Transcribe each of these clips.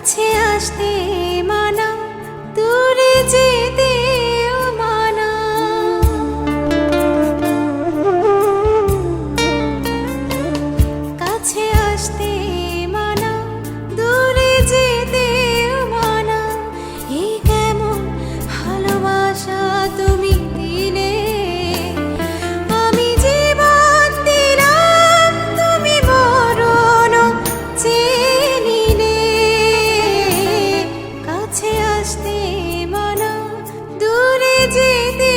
কাছে আসতে মানা, দূরে যেতে মানা। কাছে আসতে মানা, দূরে যেতে মানা। এই কেমন ভালোবাসা তুমি দিলে, আমি জীবন দিলাম তুমি মরণ চেয়ে নিলে। কাছে আসতে মানা, দূরে যেতে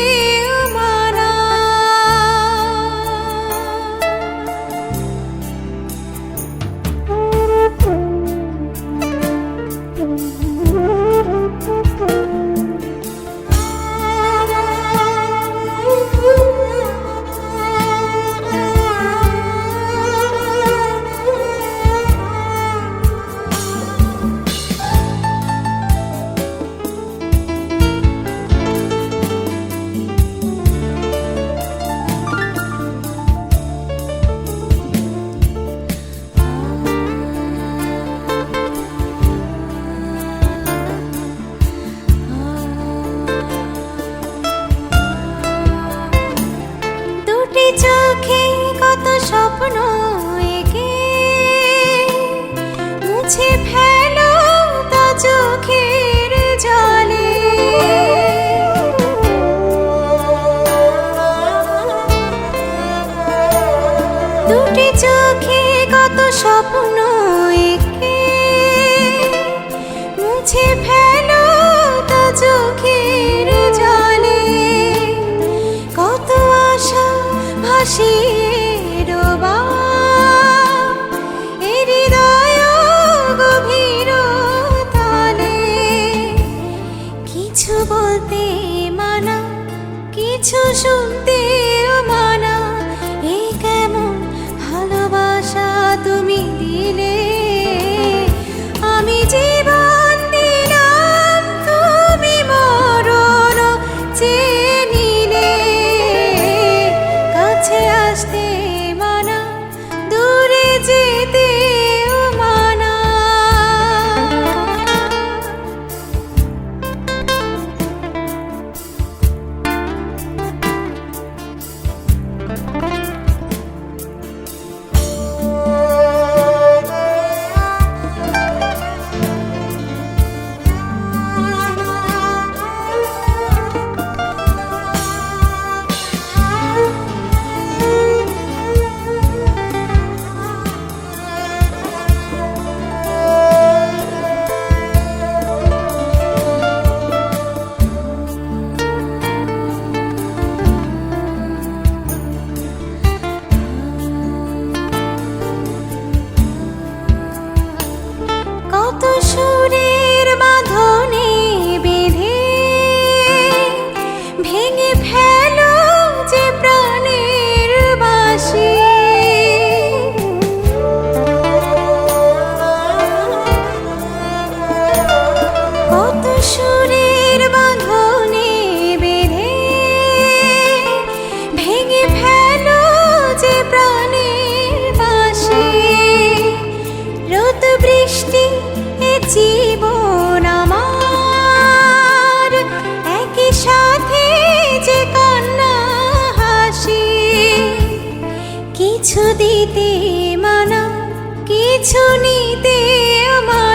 মানা। দুটি চোখে কত স্বপ্ন এঁকে মুছে ফেলো তা চোখের জলে। দুটি চোখে কত স্বপ্ন এঁকে মুছে ফেলো তা চোখের জলে। কত আশা ভাসিয়ে ডোবা এ হৃদয় গভীর তলে। কিছু বলতে মানা, কিছু শুনতে মানা। এই কেমন ভালোবাসা তুমি দিলে, আমি জীবন দিলাম তুমি মরণ চেয়ে নিলে। কাছে আসতে মানা, দূরে যেতে মানা। কত সুরের বাঁধনে বেঁধে ভেঙে ফেলো যে প্রাণের বাঁশি। কত সুরের বাঁধনে বেঁধে ভেঙে ফেলো যে প্রাণের বাঁশি। রোদ বৃষ্টি এ জীবন আমার, একই সাথে যে কান্না হাসি। কিছু দিতে মানা, কিছু নিতে মানা।